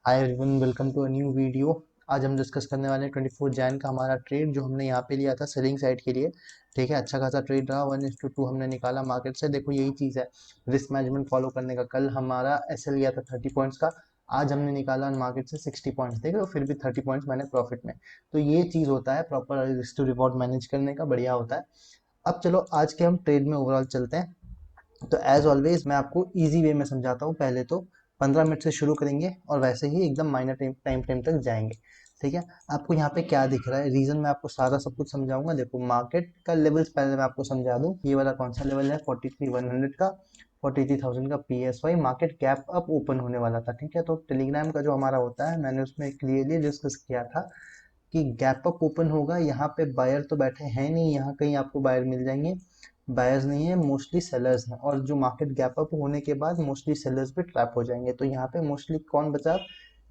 Hi everyone, welcome to a new video. आज हम discuss करने वाले हैं 24 जैन का हमारा ट्रेड जो हमने यहाँ पे लिया था सेलिंग साइड के लिए। ठीक है, अच्छा खासा ट्रेड रहा। 1:2 हमने निकाला मार्केट से। देखो यही चीज़ है रिस्क मैनेजमेंट फॉलो करने का। कल हमारा ऐसे लिया था 30 पॉइंट्स का, आज हमने निकाला मार्केट से 60 पॉइंट्स। देख रहे हो, फिर भी 30 पॉइंट्स मैंने प्रॉफिट में। तो ये चीज़ होता है proper risk to reward manage करने का, बढ़िया होता है। अब चलो आज के हम ट्रेड में ओवरऑल चलते हैं। तो एज ऑलवेज मैं आपको इजी वे में समझाता हूँ। पहले तो 15 मिनट से शुरू करेंगे और वैसे ही एकदम माइनर टाइम तक जाएंगे। ठीक है, आपको यहाँ पे क्या दिख रहा है, रीजन मैं आपको सारा सब कुछ समझाऊंगा। देखो मार्केट का लेवल्स पहले मैं आपको समझा दूं। ये वाला कौन सा लेवल है, 43,100 का, 43,000 का PSY। Market gap up open होने वाला था। ठीक है, तो टेलीग्राम का जो हमारा होता है, मैंने उसमें क्लियरली डिस्कस किया था कि गैप अप ओपन होगा। यहाँ पे बायर तो बैठे हैं नहीं, यहाँ कहीं आपको बायर मिल जाएंगे। बायर्स नहीं है, मोस्टली सेलर्स हैं। और जो मार्केट गैप अप होने के बाद मोस्टली सेलर्स भी ट्रैप हो जाएंगे। तो यहाँ पे मोस्टली कौन बचा,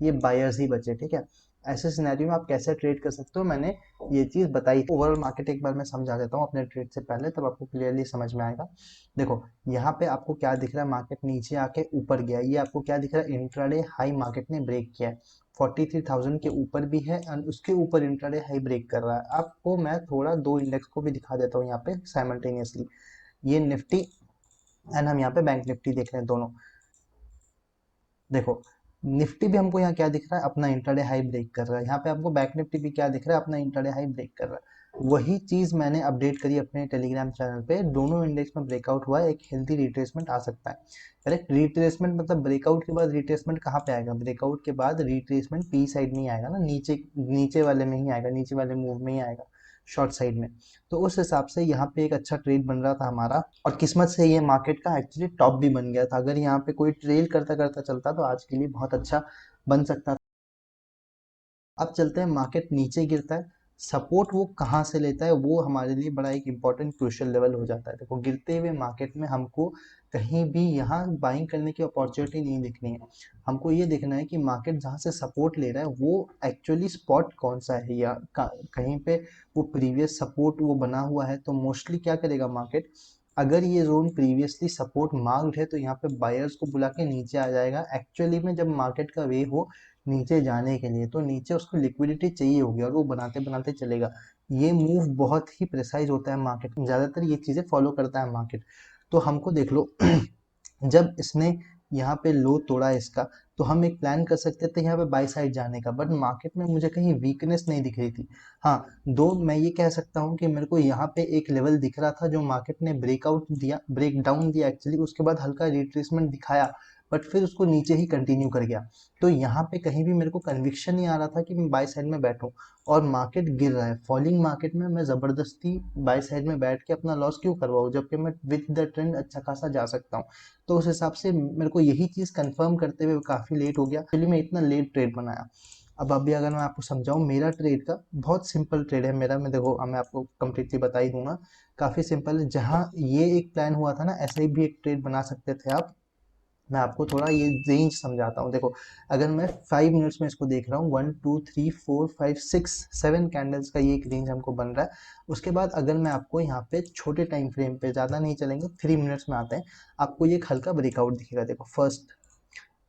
ये बायर्स ही बचे। ठीक है, ऐसे सिनेरियो में आप कैसे ट्रेड कर सकते हो, मैंने ये चीज बताई। ओवरऑल मार्केट एक बार मैं समझा देता हूँ अपने ट्रेड से पहले, तब आपको क्लियरली समझ में आएगा। देखो यहाँ पे आपको क्या दिख रहा है, मार्केट नीचे आके ऊपर गया। ये आपको क्या दिख रहा है, इंट्राडे हाई मार्केट ने ब्रेक किया है। 43,000 के ऊपर भी है और उसके ऊपर इंट्राडे हाई ब्रेक कर रहा है। आपको मैं थोड़ा दो इंडेक्स को भी दिखा देता हूँ यहाँ पे साइमल्टेनियसली। ये निफ्टी एंड हम यहाँ पे बैंक निफ्टी देख रहे हैं दोनों। देखो निफ्टी भी हमको यहाँ क्या दिख रहा है, अपना इंट्राडे हाई ब्रेक कर रहा है। यहाँ पे आपको बैंक निफ्टी भी क्या दिख रहा है, अपना इंट्राडे हाई ब्रेक कर रहा है। वही चीज मैंने अपडेट करी अपने टेलीग्राम चैनल पे। दोनों इंडेक्स में ब्रेकआउट हुआ है, एक हेल्दी रिट्रेसमेंट आ सकता है। करेक्ट, रिट्रेसमेंट मतलब ब्रेकआउट के बाद रिट्रेसमेंट कहाँ पे आएगा, ब्रेकआउट के बाद रिट्रेसमेंट पी साइड में ही आएगा ना, नीचे नीचे वाले में ही आएगा, नीचे वाले मूव में ही आएगा, शॉर्ट साइड में। तो उस हिसाब से यहाँ पे एक अच्छा ट्रेड बन रहा था हमारा, और किस्मत से ये मार्केट का एक्चुअली टॉप भी बन गया था। अगर यहाँ पे कोई ट्रेल करता करता चलता तो आज के लिए बहुत अच्छा बन सकता था। अब चलते हैं, मार्केट नीचे गिरता है, सपोर्ट वो कहाँ से लेता है, वो हमारे लिए बड़ा एक इंपॉर्टेंट क्रूशियल लेवल हो जाता है। देखो गिरते हुए मार्केट में हमको कहीं भी यहाँ बाइंग करने की अपॉर्चुनिटी नहीं दिखनी है। हमको ये देखना है कि मार्केट जहाँ से सपोर्ट ले रहा है वो एक्चुअली स्पॉट कौन सा है, या कहीं पे वो प्रीवियस सपोर्ट वो बना हुआ है। तो मोस्टली क्या करेगा मार्केट, अगर ये जोन प्रीवियसली सपोर्ट मांग है तो यहाँ पे बायर्स को बुला के नीचे आ जाएगा। एक्चुअली में जब मार्केट का वे हो नीचे जाने के लिए, तो नीचे उसको लिक्विडिटी चाहिए होगी और वो बनाते बनाते चलेगा। ये मूव बहुत ही प्रिसाइज होता है मार्केट में, ज्यादातर ये चीजें फॉलो करता है मार्केट। तो हमको देख लो जब इसने यहाँ पे लो तोड़ा इसका, तो हम एक प्लान कर सकते थे यहाँ पे बाई साइड जाने का, बट मार्केट में मुझे कहीं वीकनेस नहीं दिख रही थी। हाँ, दो मैं ये कह सकता हूँ कि मेरे को यहाँ पे एक लेवल दिख रहा था जो मार्केट ने ब्रेकआउट दिया, ब्रेक डाउन दिया एक्चुअली, उसके बाद हल्का रिट्रेसमेंट दिखाया, बट फिर उसको नीचे ही कंटिन्यू कर गया। तो यहाँ पे कहीं भी मेरे को कन्विक्शन नहीं आ रहा था कि मैं बाय साइड में बैठूं। और मार्केट गिर रहा है, फॉलिंग मार्केट में मैं जबरदस्ती बाय साइड में बैठ के अपना लॉस क्यों करवाऊं, जबकि मैं विद द ट्रेंड अच्छा खासा जा सकता हूँ। तो उस हिसाब से मेरे को यही चीज कंफर्म करते हुए काफी लेट हो गया, एक्चुअली मैं इतना लेट ट्रेड बनाया। अब अभी अगर मैं आपको समझाऊं, मेरा ट्रेड का बहुत सिंपल ट्रेड है मेरा। मैं देखो, अब मैं आपको कंप्लीटली बता ही दूंगा। काफी सिंपल है, जहाँ ये एक प्लान हुआ था ना, ऐसे ही भी एक ट्रेड बना सकते थे आप। मैं आपको थोड़ा ये रेंज समझाता हूँ। देखो अगर मैं 5 मिनट्स में इसको देख रहा हूँ, 1 2 3 4 5 6 7 कैंडल्स का ये एक रेंज हमको बन रहा है। उसके बाद अगर मैं आपको यहाँ पे छोटे टाइम फ्रेम पे, ज़्यादा नहीं चलेंगे, 3 मिनट्स में आते हैं, आपको ये एक हल्का ब्रेकआउट दिखेगा। देखो फर्स्ट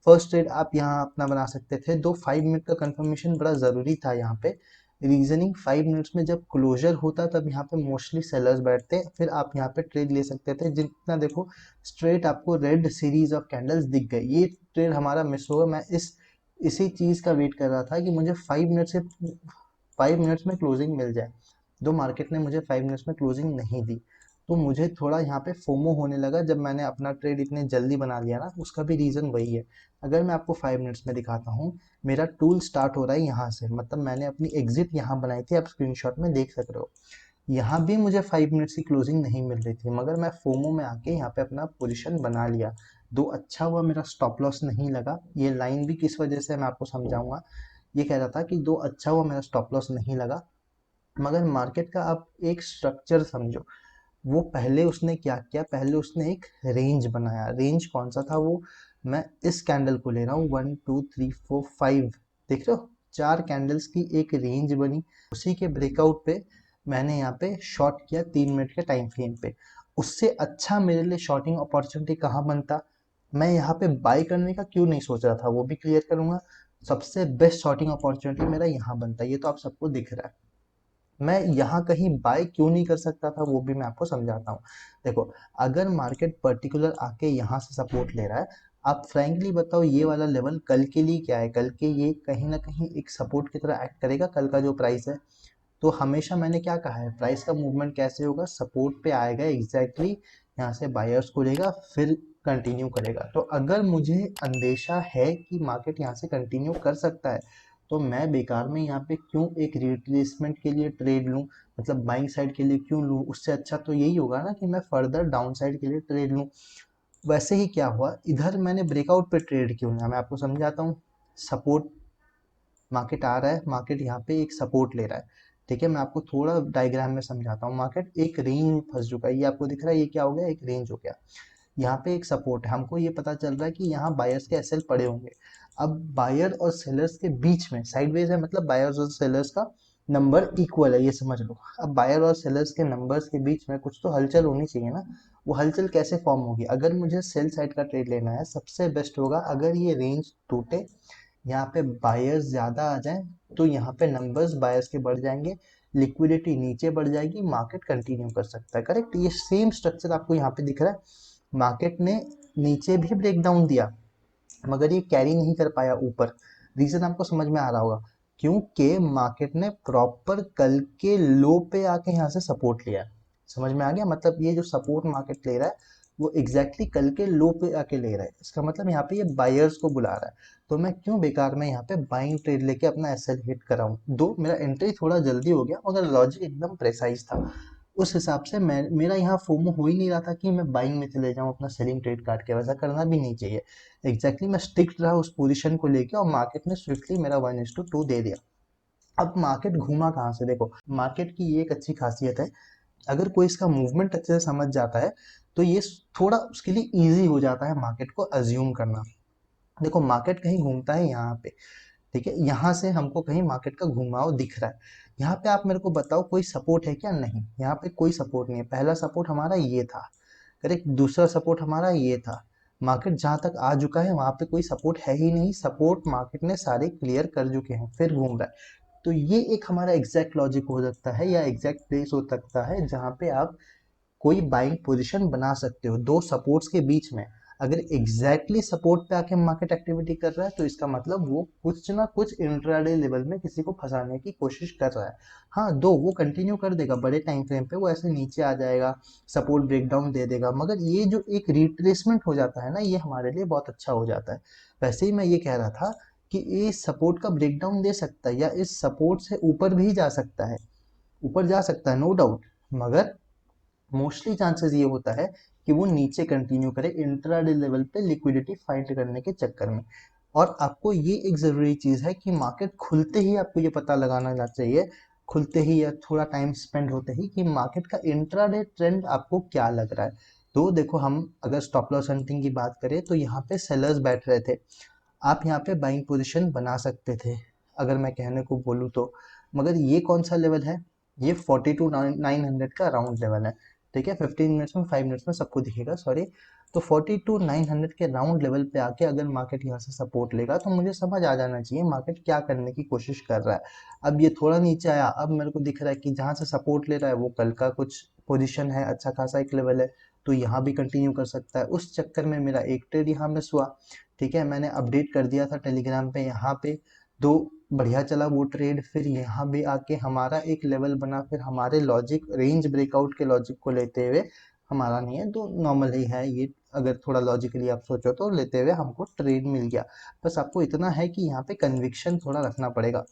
फर्स्ट ट्रेड आप यहाँ अपना बना सकते थे। दो 5 मिनट का कंफर्मेशन बड़ा ज़रूरी था यहाँ पे। रीजनिंग 5 मिनट्स में जब क्लोजर होता तब यहाँ पे मोस्टली सेलर्स बैठते, फिर आप यहाँ पे ट्रेड ले सकते थे। जितना देखो स्ट्रेट आपको रेड सीरीज ऑफ कैंडल्स दिख गए, ये ट्रेड हमारा मिस होगा। मैं इसी चीज का वेट कर रहा था कि मुझे 5 मिनट्स में क्लोजिंग मिल जाए। दो मार्केट ने मुझे 5 मिनट्स में क्लोजिंग नहीं दी, तो मुझे थोड़ा यहाँ पे फोमो होने लगा जब मैंने अपना ट्रेड इतने जल्दी बना लिया ना। उसका भी रीजन वही है। अगर मैं आपको 5 मिनट्स में दिखाता हूँ, मेरा टूल स्टार्ट हो रहा है यहाँ से, मतलब मैंने अपनी एग्जिट यहाँ बनाई थी, आप स्क्रीनशॉट में देख सक रहे हो। यहाँ भी मुझे 5 मिनट्स की क्लोजिंग नहीं मिल रही थी, मगर मैं फोमो में आके यहाँ पे अपना पोजीशन बना लिया। दो अच्छा हुआ मेरा स्टॉप लॉस नहीं लगा। ये लाइन भी किस वजह से मैं आपको समझाऊंगा। ये कह रहा था कि दो अच्छा हुआ मेरा स्टॉप लॉस नहीं लगा। मगर मार्केट का आप एक स्ट्रक्चर समझो। वो पहले उसने क्या किया, पहले उसने एक रेंज बनाया। रेंज कौन सा था वो, मैं इस कैंडल को ले रहा हूँ, 1 2 3 4 5, देख रहे हो, 4 कैंडल्स की एक रेंज बनी। उसी के ब्रेकआउट पे मैंने यहाँ पे शॉर्ट किया 3 मिनट के टाइम फ्रेम पे। उससे अच्छा मेरे लिए शॉर्टिंग अपॉर्चुनिटी कहाँ बनता, मैं यहाँ पे बाय करने का क्यों नहीं सोच रहा था, वो भी क्लियर करूंगा। सबसे बेस्ट शॉर्टिंग अपॉर्चुनिटी मेरा यहाँ बनता है, ये तो आप सबको दिख रहा है। मैं यहाँ कहीं बाय क्यों नहीं कर सकता था वो भी मैं आपको समझाता हूँ। देखो, अगर मार्केट पर्टिकुलर आके यहाँ से सपोर्ट ले रहा है, आप फ्रैंकली बताओ ये वाला लेवल कल के लिए क्या है, कल के ये कहीं ना कहीं एक सपोर्ट की तरह एक्ट करेगा कल का जो प्राइस है। तो हमेशा मैंने क्या कहा है, प्राइस का मूवमेंट कैसे होगा, सपोर्ट पे आएगा एग्जैक्टली यहाँ से बायर्स को लेगा फिर कंटिन्यू करेगा। तो अगर मुझे अंदेशा है कि मार्केट यहाँ से कंटिन्यू कर सकता है, तो मैं बेकार में यहाँ पे क्यों एक रिट्रेसमेंट के लिए ट्रेड लूँ, मतलब बाइंग साइड के लिए क्यों लूँ। उससे अच्छा तो यही होगा ना कि मैं फर्दर डाउन साइड के लिए ट्रेड लूँ। वैसे ही क्या हुआ इधर, मैंने ब्रेकआउट पे ट्रेड क्यों लिया मैं आपको समझाता हूँ। सपोर्ट मार्केट आ रहा है, मार्केट यहाँ पे एक सपोर्ट ले रहा है, ठीक है। मैं आपको थोड़ा डायग्राम में समझाता हूँ। मार्केट एक रेंज में फंस चुका है, ये आपको दिख रहा है, ये क्या हो गया, एक रेंज हो गया। यहाँ पे एक सपोर्ट है, हमको ये पता चल रहा है कि यहाँ बायर्स के एसएल पड़े होंगे। अब बायर और सेलर्स के बीच में साइडवेज है, मतलब बायर्स और सेलर्स का नंबर इक्वल है, ये समझ लो। अब बायर और सेलर्स के नंबर्स के बीच में कुछ तो हलचल होनी चाहिए ना। वो हलचल कैसे फॉर्म होगी, अगर मुझे सेल साइड का ट्रेड लेना है, सबसे बेस्ट होगा अगर ये रेंज टूटे, यहाँ पे बायर्स ज्यादा आ जाए, तो यहाँ पे नंबर्स बायर्स के बढ़ जाएंगे, लिक्विडिटी नीचे बढ़ जाएगी, मार्केट कंटिन्यू कर सकता है। करेक्ट, ये सेम स्ट्रक्चर आपको यहाँ पे दिख रहा है। मार्केट ने नीचे भी ब्रेकडाउन दिया मगर ये कैरी नहीं कर पाया ऊपर। रीजन आपको समझ में आ रहा होगा, क्योंकि मार्केट ने प्रॉपर कल के लो पे आके यहाँ से सपोर्ट लिया। समझ में आ गया, मतलब ये जो सपोर्ट मार्केट ले रहा है वो एग्जैक्टली कल के लो पे आके ले रहा है। इसका मतलब यहाँ पे ये बायर्स को बुला रहा है। तो मैं क्यों बेकार में यहाँ पे बाइंग ट्रेड लेके अपना एसएल हिट कराऊं। दो मेरा एंट्री थोड़ा जल्दी हो गया मगर लॉजिक एकदम प्रेसाइज था। उस हिसाब से मैं, मेरा यहाँ फोमो हो ही नहीं रहा था कि मैं बाइंग में चले जाऊँ अपना सेलिंग ट्रेड काट के, वैसा करना भी नहीं चाहिए। एग्जैक्टली मैं स्टिक रहा उस पोजीशन को लेके और मार्केट ने स्विफ्टली मेरा 1:2 दे दिया। अब मार्केट घूमा कहाँ से, देखो मार्केट की ये एक अच्छी खासियत है, अगर कोई इसका मूवमेंट अच्छे से समझ जाता है तो ये थोड़ा उसके लिए इजी हो जाता है मार्केट को अज्यूम करना। देखो मार्केट कहीं घूमता है यहाँ पे, ठीक है, यहाँ से हमको कहीं मार्केट का घुमाव दिख रहा है। यहाँ पे आप मेरे को बताओ कोई सपोर्ट है क्या, नहीं, यहाँ पे कोई सपोर्ट नहीं है। पहला सपोर्ट हमारा ये था, करेक्ट, दूसरा सपोर्ट हमारा ये था। मार्केट जहां तक आ चुका है वहां पे कोई सपोर्ट है ही नहीं, सपोर्ट मार्केट ने सारे क्लियर कर चुके हैं, फिर घूम रहा है। तो ये एक हमारा एग्जैक्ट लॉजिक हो सकता है या एग्जैक्ट प्लेस हो सकता है जहां पे आप कोई बाइंग पोजीशन बना सकते हो दो सपोर्ट्स के बीच में। अगर एग्जैक्टली सपोर्ट पे आके मार्केट एक्टिविटी कर रहा है तो इसका मतलब वो कुछ ना कुछ इंट्राडे लेवल में किसी को फंसाने की कोशिश कर रहा है। हाँ, दो वो कंटिन्यू कर देगा बड़े टाइम फ्रेम पे, वो ऐसे नीचे आ जाएगा, सपोर्ट ब्रेकडाउन दे देगा, मगर ये जो एक रिट्रेसमेंट हो जाता है ना, ये हमारे लिए बहुत अच्छा हो जाता है। वैसे ही मैं ये कह रहा था कि ये सपोर्ट का ब्रेकडाउन दे सकता है या इस सपोर्ट से ऊपर भी जा सकता है, ऊपर जा सकता है नो डाउट, मगर मोस्टली चांसेस ये होता है कि वो नीचे कंटिन्यू करे इंट्राडे लेवल पे लिक्विडिटी फाइंड करने के चक्कर में। और आपको ये एक ज़रूरी चीज़ है कि मार्केट खुलते ही आपको ये पता लगाना चाहिए, खुलते ही या थोड़ा टाइम स्पेंड होते ही, कि मार्केट का इंट्राडे ट्रेंड आपको क्या लग रहा है। तो देखो, हम अगर स्टॉप लॉस हंटिंग की बात करें तो यहाँ पे सेलर्स बैठ रहे थे, आप यहाँ पे बाइंग पोजीशन बना सकते थे अगर मैं कहने को बोलूँ तो। मगर ये कौन सा लेवल है, ये 42,900 का राउंड लेवल है, ठीक है। 15 मिनट्स में 5 मिनट्स में सबको दिखेगा, सॉरी। तो 42,900 के राउंड लेवल पे आके अगर मार्केट यहाँ से सपोर्ट लेगा तो मुझे समझ आ जाना चाहिए मार्केट क्या करने की कोशिश कर रहा है। अब ये थोड़ा नीचे आया, अब मेरे को दिख रहा है कि जहाँ से सपोर्ट ले रहा है वो कल का कुछ पोजिशन है, अच्छा खासा एक लेवल है, तो यहाँ भी कंटिन्यू कर सकता है। उस चक्कर में मेरा एक ट्रेड यहाँ मिस हुआ, ठीक है। मैंने अपडेट कर दिया था टेलीग्राम पे, यहाँ पे दो बढ़िया चला वो ट्रेड, फिर यहाँ भी आके हमारा एक लेवल बना, फिर हमारे लॉजिक रेंज ब्रेकआउट के लॉजिक को लेते हुए, हमारा नहीं है तो नॉर्मल ही है ये, अगर थोड़ा लॉजिकली आप सोचो तो लेते हुए हमको ट्रेड मिल गया। बस आपको इतना है कि यहाँ पे कन्विक्शन थोड़ा रखना पड़ेगा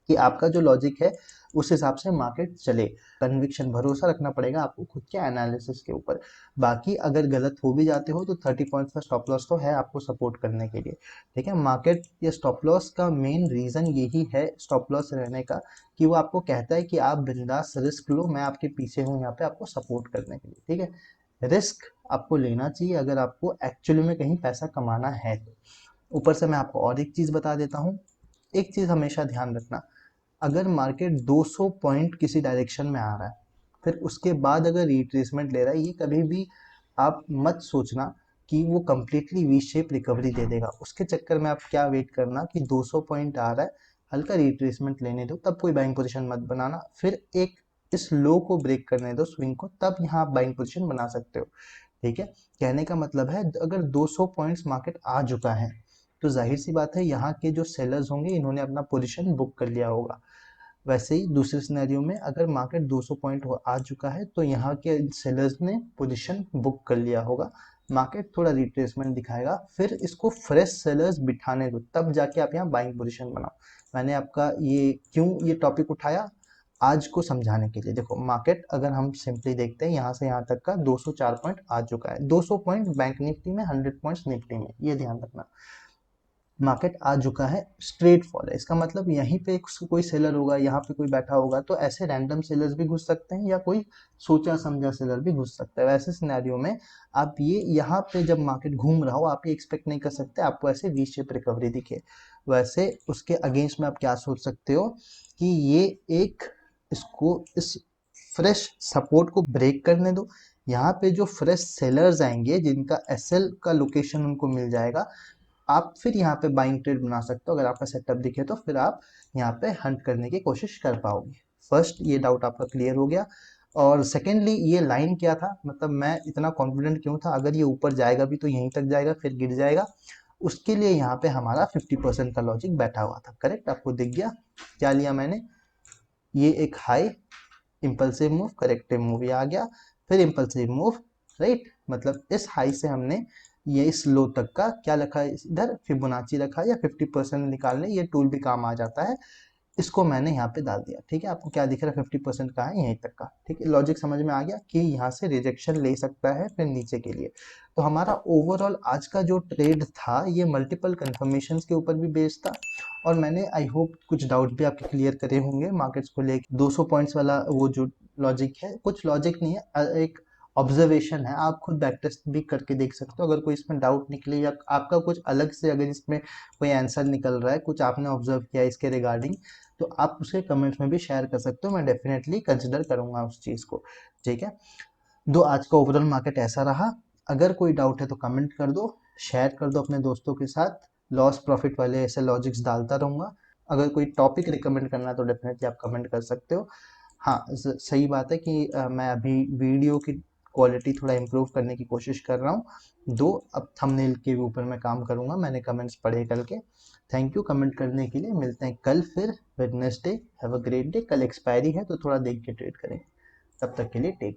कि आपका जो लॉजिक है उस हिसाब से मार्केट चले। कन्विक्शन, भरोसा रखना पड़ेगा आपको खुद के एनालिसिस के ऊपर। बाकी अगर गलत हो भी जाते हो तो 30 पॉइंट्स का स्टॉप लॉस तो है आपको सपोर्ट करने के लिए, ठीक है। मार्केट या स्टॉप लॉस का मेन रीजन यही है, स्टॉप लॉस रहने का, कि वो आपको कहता है कि आप बिंदास रिस्क लो, मैं आपके पीछे हूँ यहाँ पे आपको सपोर्ट करने के लिए, ठीक है। रिस्क आपको लेना चाहिए अगर आपको एक्चुअली में कहीं पैसा कमाना है तो। ऊपर से मैं आपको और एक चीज बता देता हूँ, एक चीज हमेशा ध्यान रखना, अगर मार्केट 200 पॉइंट किसी डायरेक्शन में आ रहा है, फिर उसके बाद अगर रिट्रेसमेंट ले रहा है, ये कभी भी आप मत सोचना कि वो कम्प्लीटली वी शेप रिकवरी दे देगा। उसके चक्कर में आप क्या वेट करना कि 200 पॉइंट आ रहा है, हल्का रिट्रेसमेंट लेने दो, तब कोई बाइंग पोजीशन मत बनाना, फिर एक इस लो को ब्रेक करने दो स्विंग को, तब यहाँ आप बाइंग पोजीशन बना सकते हो। ठीक है, कहने का मतलब है अगर 200 पॉइंट्स मार्केट आ चुका है तो जाहिर सी बात है यहाँ के जो सेलर्स होंगे इन्होंने अपना पोजीशन बुक कर लिया होगा। वैसे ही दूसरे सिनेरियो में अगर मार्केट 200 पॉइंट आ चुका है तो यहाँ के सेलर्स ने पोजीशन बुक कर लिया होगा, मार्केट थोड़ा रिट्रेसमेंट दिखाएगा, फिर इसको फ्रेश सेलर्स बिठाने दो, तब जाके आप यहाँ बाइंग पोजीशन बनाओ। मैंने आपका ये क्यों ये टॉपिक उठाया आज को समझाने के लिए। देखो मार्केट अगर हम सिंपली देखते हैं यहाँ से यहाँ तक का 204 पॉइंट आ चुका है, 200 पॉइंट बैंक निफ्टी में, 100 पॉइंट्स निफ्टी में, ये ध्यान रखना। मार्केट आ चुका है, स्ट्रेट फॉल है, इसका मतलब यहीं पे कोई सेलर होगा, यहाँ पे कोई बैठा होगा, तो ऐसे रैंडम सेलर्स भी घुस सकते हैं या कोई सोचा समझा सेलर भी घुस सकता है। वैसे सिनेरियो में आप ये यहाँ पे जब मार्केट घूम रहा हो आप ये एक्सपेक्ट नहीं कर सकते आपको ऐसे वी शेप रिकवरी दिखे। वैसे उसके अगेंस्ट में आप क्या सोच सकते हो कि ये एक इसको इस फ्रेश सपोर्ट को ब्रेक करने दो, यहाँ पे जो फ्रेश सेलर्स आएंगे जिनका एसएल का लोकेशन उनको मिल जाएगा, आप फिर यहाँ पे बाइंग ट्रेड बना सकते हो। अगर आपका सेटअप दिखे तो फिर आप यहाँ पे हंट करने की कोशिश कर पाओगे। फर्स्ट ये डाउट आपका क्लियर हो गया। और सेकेंडली ये लाइन क्या था, मतलब मैं इतना कॉन्फिडेंट क्यों था, अगर ये ऊपर जाएगा भी तो यहीं तक जाएगा फिर गिर जाएगा, उसके लिए यहाँ पे हमारा 50% का लॉजिक बैठा हुआ था। करेक्ट, आपको दिख गया क्या लिया मैंने, ये एक high, impulsive move, corrective move, ये आ गया, फिर इम्पल्सिव मूव, राइट। मतलब इस हाई से हमने ये इस लो तक का क्या रखा है, इधर फिबोनाची रखा है, या 50% निकालने ये टूल भी काम आ जाता है, इसको मैंने यहाँ पे डाल दिया। ठीक है, आपको क्या दिख रहा है, 50% का है यहीं तक का। ठीक है, लॉजिक समझ में आ गया कि यहाँ से रिजेक्शन ले सकता है फिर नीचे के लिए। तो हमारा ओवरऑल आज का जो ट्रेड था ये मल्टीपल कंफर्मेशन के ऊपर भी बेस्ड था, और मैंने आई होप कुछ डाउट भी आपके क्लियर करे होंगे मार्केट्स को लेकर। 200 पॉइंट्स वाला वो जो लॉजिक है, कुछ लॉजिक नहीं है, एक ऑब्जर्वेशन है, आप खुद बैक टेस्ट भी करके देख सकते हो। अगर कोई इसमें डाउट निकले या आपका कुछ अलग से अगर इसमें कोई आंसर निकल रहा है, कुछ आपने ऑब्जर्व किया इसके रिगार्डिंग, तो आप उसे कमेंट्स में भी शेयर कर सकते हो, मैं डेफिनेटली कंसिडर करूंगा उस चीज़ को। ठीक है, दो आज का ओवरऑल मार्केट ऐसा रहा। अगर कोई डाउट है तो कमेंट कर दो, शेयर कर दो अपने दोस्तों के साथ, लॉस प्रॉफिट वाले ऐसे लॉजिक्स डालता रहूंगा। अगर कोई टॉपिक रिकमेंड करना है तो डेफिनेटली आप कमेंट कर सकते हो। हाँ, सही बात है कि मैं अभी वीडियो की क्वालिटी थोड़ा इम्प्रूव करने की कोशिश कर रहा हूँ। अब थंबनेल के ऊपर मैं काम करूँगा, मैंने कमेंट्स पढ़े कल के। थैंक यू कमेंट करने के लिए, मिलते हैं कल फिर Wednesday. Have a great day. कल एक्सपायरी है तो थोड़ा देख के ट्रेड करें, तब तक के लिए टेक